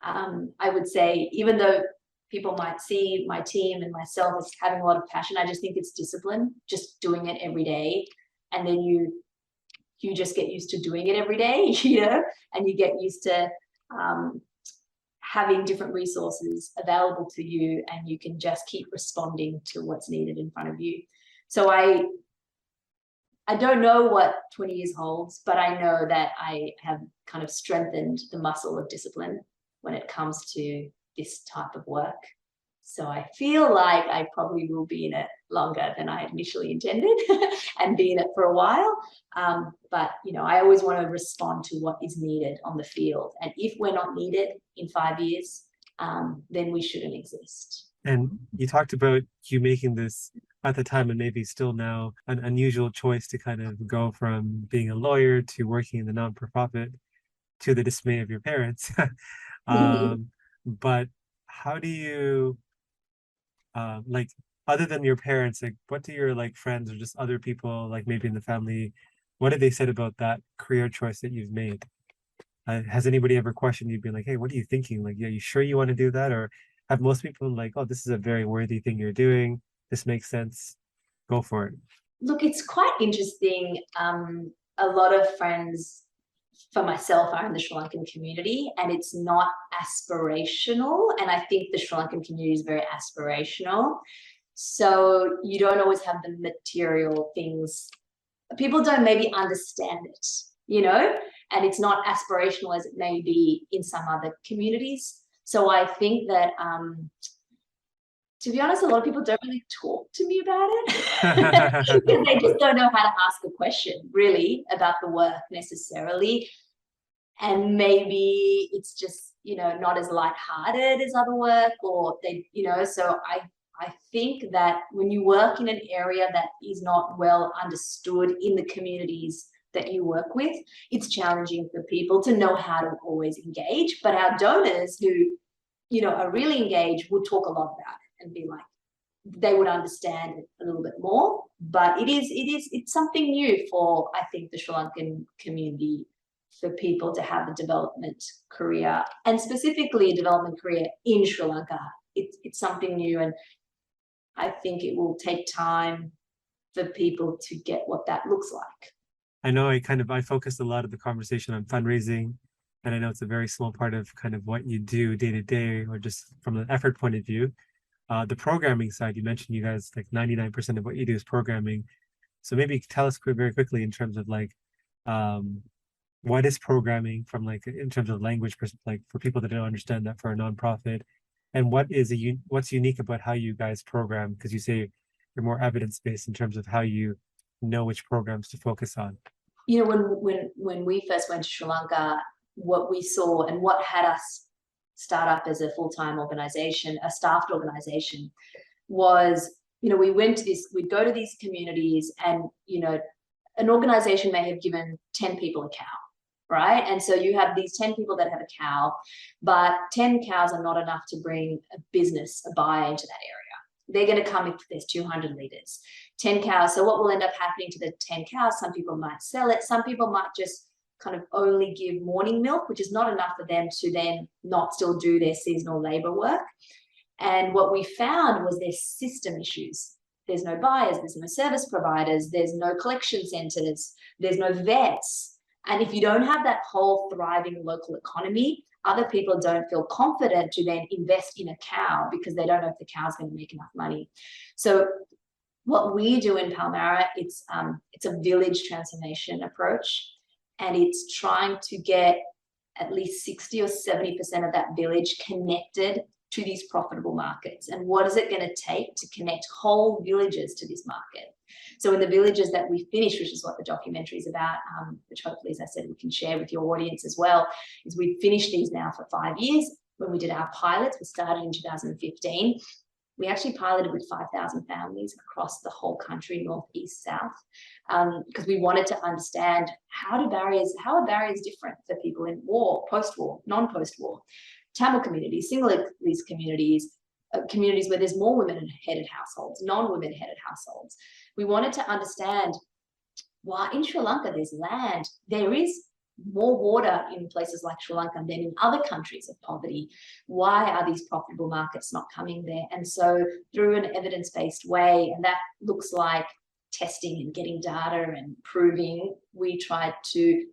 I would say, even though people might see my team and myself as having a lot of passion, I just think it's discipline, just doing it every day. And then you just get used to doing it every day, and you get used to having different resources available to you, and you can just keep responding to what's needed in front of you. So I don't know what 20 years holds, but I know that I have kind of strengthened the muscle of discipline when it comes to this type of work. So I feel like I probably will be in it longer than I initially intended and be in it for a while. But, I always want to respond to what is needed on the field. And if we're not needed in 5 years, then we shouldn't exist. And you talked about you making this at the time, and maybe still now, an unusual choice to kind of go from being a lawyer to working in the non-for-profit, to the dismay of your parents. But how do you, like, other than your parents, like, what do your like friends or just other people, like maybe in the family, what have they said about that career choice that you've made? Has anybody ever questioned you, been like, hey, what are you thinking? Like, yeah, you sure you want to do that? Or have most people been like, oh, this is a very worthy thing you're doing. This makes sense. Go for it. Look, it's quite interesting. A lot of friends for myself are in the Sri Lankan community, and it's not aspirational. And I think the Sri Lankan community is very aspirational. So you don't always have the material things. People don't maybe understand it, and it's not aspirational as it may be in some other communities. So I think that, to be honest, a lot of people don't really talk to me about it because they just don't know how to ask a question really about the work necessarily. And maybe it's just, not as lighthearted as other work, or they, so I think that when you work in an area that is not well understood in the communities that you work with, it's challenging for people to know how to always engage. But our donors who, are really engaged would talk a lot about it and be like, they would understand it a little bit more. But it's something new for, I think, the Sri Lankan community, for people to have a development career, and specifically a development career in Sri Lanka. It's something new, and I think it will take time for people to get what that looks like. I know I focused a lot of the conversation on fundraising, and I know it's a very small part of kind of what you do day to day, or just from an effort point of view. The programming side, you mentioned you guys, like 99% of what you do is programming. So maybe tell us very quickly in terms of like, what is programming from, like, in terms of language, like for people that don't understand that for a nonprofit, and what's unique about how you guys program, because you say you're more evidence-based in terms of how you know which programs to focus on. When we first went to Sri Lanka, what we saw and what had us start up as a full-time organization, a staffed organization, was, we'd go to these communities, and, an organization may have given 10 people a cow, right? And so you have these 10 people that have a cow, but 10 cows are not enough to bring a business, a buyer into that area. They're going to come if there's 200 litres, 10 cows. So what will end up happening to the 10 cows? Some people might sell it. Some people might just kind of only give morning milk, which is not enough for them to then not still do their seasonal labor work. And what we found was there's system issues. There's no buyers, there's no service providers, there's no collection centers, there's no vets. And if you don't have that whole thriving local economy, other people don't feel confident to then invest in a cow because they don't know if the cow's going to make enough money. So what we do in Palmera, it's a village transformation approach, and it's trying to get at least 60 or 70% of that village connected to these profitable markets. And what is it going to take to connect whole villages to this market? So in the villages that we finished, which is what the documentary is about, which hopefully, as I said, we can share with your audience as well, is we've finished these now for 5 years. When we did our pilots, we started in 2015. We actually piloted with 5,000 families across the whole country, north, east, south, because we wanted to understand how are barriers different for people in war, post-war, non-post-war, Tamil communities, Sinhalese communities, communities where there's more women-headed households, non-women-headed households. We wanted to understand why in Sri Lanka there's land, there is more water in places like Sri Lanka than in other countries of poverty. Why are these profitable markets not coming there? And so through an evidence-based way, and that looks like testing and getting data and proving, we tried to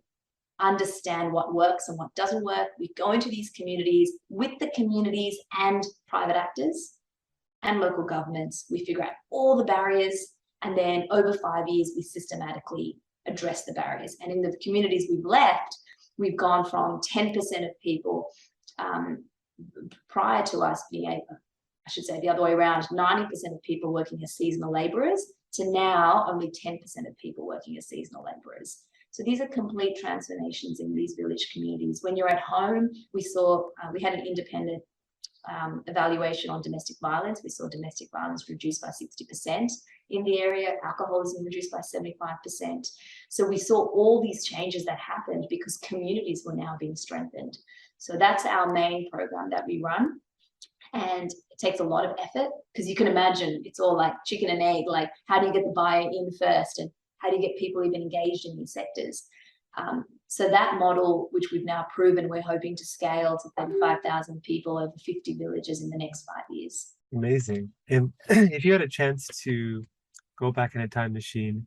understand what works and what doesn't work. We go into these communities with the communities and private actors and local governments. We figure out all the barriers, and then over 5 years, we systematically address the barriers. And in the communities we've left, we've gone from 10% of people prior to us being able, I should say the other way around, 90% of people working as seasonal labourers to now only 10% of people working as seasonal labourers. So these are complete transformations in these village communities. When you're at home, we had an independent evaluation on domestic violence. We saw domestic violence reduced by 60% in the area, alcoholism reduced by 75%. So we saw all these changes that happened because communities were now being strengthened. So that's our main program that we run. And it takes a lot of effort because you can imagine it's all like chicken and egg, like how do you get the buyer in first and how do you get people even engaged in these sectors? So that model, which we've now proven, we're hoping to scale to 35,000 people over 50 villages in the next 5 years. Amazing. And if you had a chance to go back in a time machine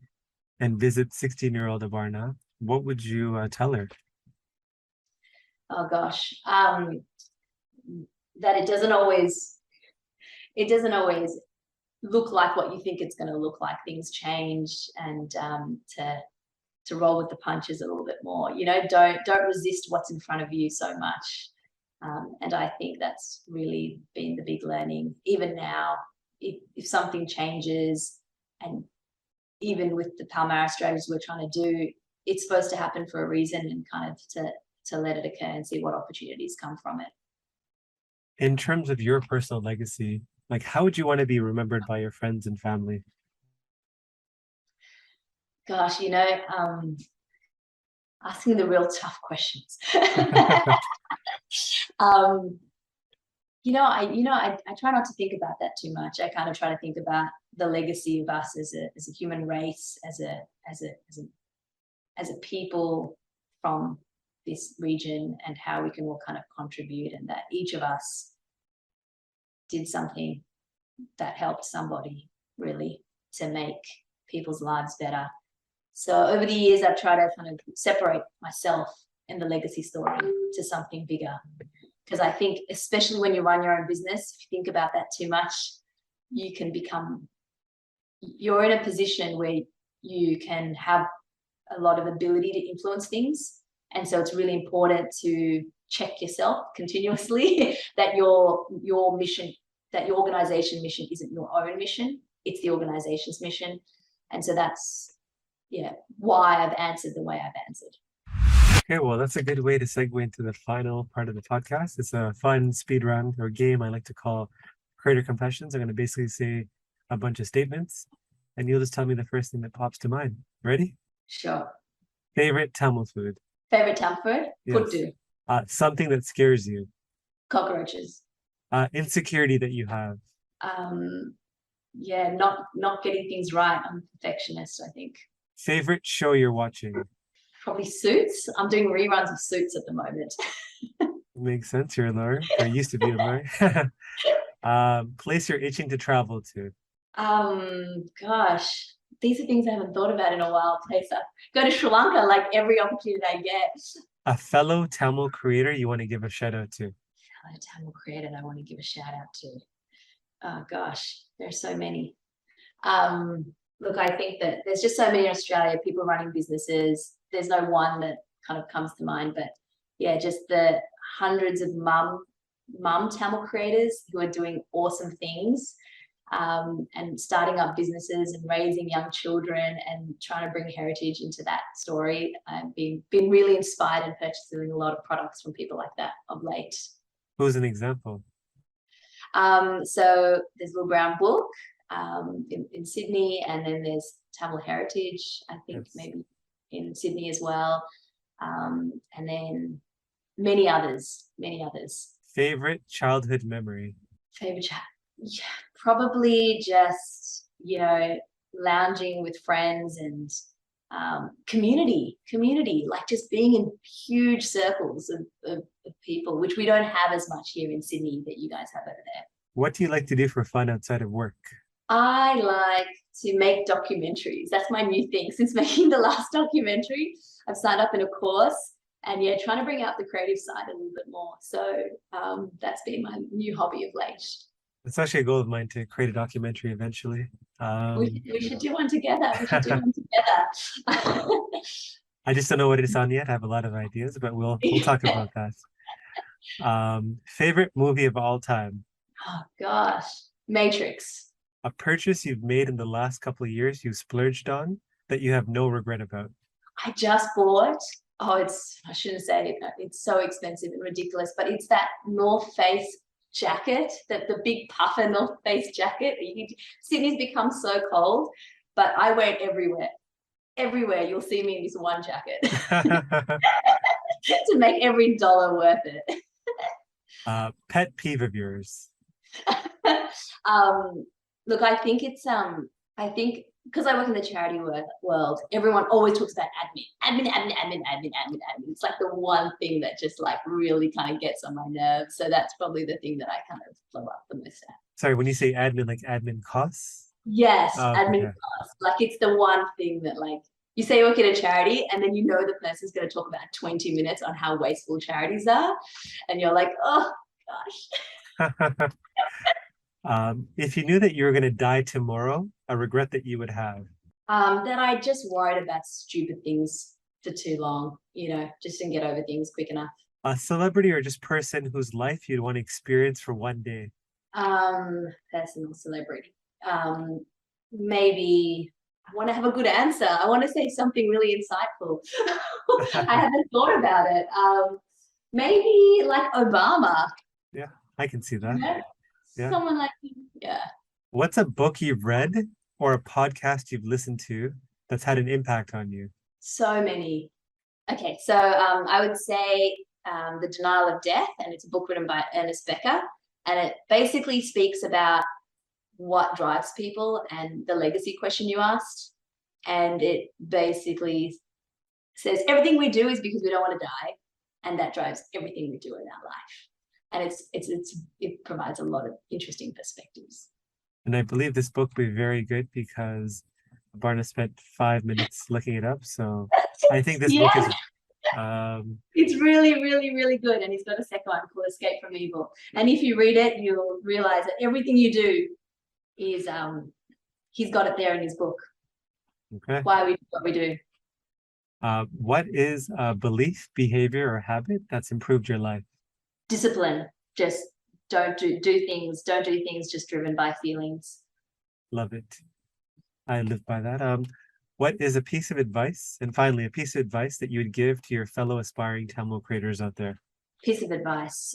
and visit 16-year-old Abarna, what would you tell her? Oh gosh, that it doesn't always look like what you think it's going to look like. Things change, and to roll with the punches a little bit more. You know, don't resist what's in front of you so much. And I think that's really been the big learning. Even now, if something changes, and even with the Palmera strategies we're trying to do, it's supposed to happen for a reason, and kind of to let it occur and see what opportunities come from it. In terms of your personal legacy, like how would you want to be remembered by your friends and family? Gosh, you know, asking the real tough questions. I try not to think about that too much. I kind of try to think about the legacy of us as a human race, as a people from this region, and how we can all kind of contribute, and that each of us did something that helped somebody really to make people's lives better. So over the years, I've tried to kind of separate myself and the legacy story to something bigger. Because I think, especially when you run your own business, if you think about that too much, you're in a position where you can have a lot of ability to influence things. And so it's really important to check yourself continuously that your mission, that your organization mission isn't your own mission, it's the organization's mission. And so that's, why I've answered the way I've answered. Okay, well, that's a good way to segue into the final part of the podcast. It's a fun speed run or game I like to call Creator Confessions. I'm going to basically say a bunch of statements, and you'll just tell me the first thing that pops to mind. Ready? Sure. Favorite Tamil food? Favorite Tamil food? Yes. Puttu. Something that scares you? Cockroaches. Insecurity that you have? Not getting things right. I'm a perfectionist, I think. Favorite show you're watching? Probably Suits. I'm doing reruns of Suits at the moment. Makes sense. You're a lawyer, or used to be a lawyer. Place you're itching to travel to. Gosh, these are things I haven't thought about in a while. Go to Sri Lanka like every opportunity I get. A fellow Tamil creator you want to give a shout out to. A Tamil creator I want to give a shout out to. Oh gosh, there's so many. Look, I think that there's just so many in Australia, people running businesses. There's no one that kind of comes to mind, but yeah, just the hundreds of mum Tamil creators who are doing awesome things, and starting up businesses and raising young children and trying to bring heritage into that story. I've been really inspired and purchasing a lot of products from people like that of late. Who's an example? So there's Little Brown Book in Sydney, and then there's Tamil Heritage, I think maybe in Sydney as well, and then many others. Favorite childhood memory? Favorite yeah, probably just, lounging with friends and community, like just being in huge circles of people, which we don't have as much here in Sydney that you guys have over there. What do you like to do for fun outside of work? I like to make documentaries. That's my new thing. Since making the last documentary, I've signed up in a course, and yeah, trying to bring out the creative side a little bit more. So that's been my new hobby of late. It's actually a goal of mine to create a documentary eventually. We should do one together. I just don't know what it's on yet. I have a lot of ideas, but we'll talk about that. Favorite movie of all time? Oh gosh, Matrix. A purchase you've made in the last couple of years you splurged on that you have no regret about? I just bought, I shouldn't say it, it's so expensive and ridiculous, but it's that North Face jacket, the big puffer North Face jacket. Sydney's become so cold, but I wear it everywhere you'll see me in this one jacket to make every dollar worth it. Pet peeve of yours? Look, I think because I work in the charity world, everyone always talks about admin. It's like the one thing that just like really kind of gets on my nerves. So that's probably the thing that I kind of blow up the most at. Sorry, when you say admin, like admin costs? Yes, admin costs. Like it's the one thing that like you say you work at a charity and then the person's going to talk about 20 minutes on how wasteful charities are. And you're like, oh gosh. If you knew that you were going to die tomorrow, a regret that you would have? That I just worried about stupid things for too long, just didn't get over things quick enough. A celebrity or just person whose life you'd want to experience for one day? Personal celebrity. Maybe I want to have a good answer. I want to say something really insightful. I haven't thought about it. Maybe like Obama. Yeah, I can see that. Yeah. Someone like him. Yeah. What's a book you've read or a podcast you've listened to that's had an impact on you? So many. Okay, so I would say The Denial of Death, and it's a book written by Ernest Becker, and it basically speaks about what drives people and the legacy question you asked, and it basically says everything we do is because we don't want to die, and that drives everything we do in our life. And it provides a lot of interesting perspectives. And I believe this book will be very good because Barna spent 5 minutes looking it up. So I think this book is it's really, really, really good. And he's got a second one called Escape from Evil. And if you read it, you'll realize that everything you do is he's got it there in his book. Okay. Why we do what we do. What is a belief, behavior, or habit that's improved your life? Discipline. Just don't do things just driven by feelings. Love it. I live by that. What is a piece of advice, and finally a piece of advice that you would give to your fellow aspiring Tamil creators out there? Piece of advice.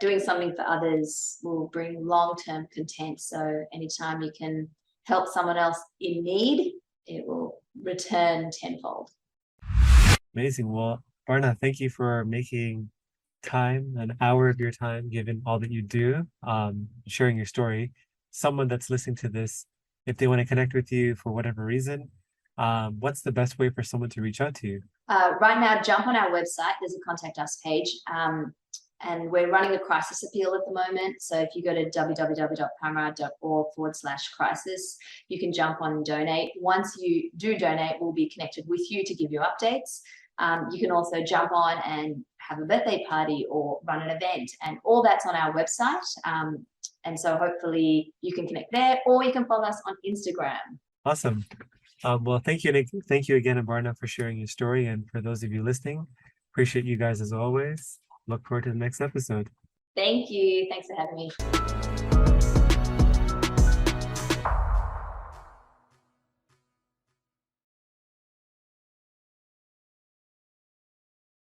Doing something for others will bring long-term content. So anytime you can help someone else in need, it will return tenfold. Amazing. Well, Barna, thank you for making time, an hour of your time, given all that you do, sharing your story. Someone that's listening to this, if they want to connect with you for whatever reason, what's the best way for someone to reach out to you? Right now, jump on our website. There's a contact us page. And we're running a crisis appeal at the moment. So if you go to www.palmera.org/crisis, you can jump on and donate. Once you do donate, we'll be connected with you to give you updates. You can also jump on and have a birthday party or run an event, and all that's on our website. And so hopefully you can connect there, or you can follow us on Instagram. Awesome. Well, thank you, Nick. Thank you again, Abarna, for sharing your story. And for those of you listening, appreciate you guys as always. Look forward to the next episode. Thank you. Thanks for having me.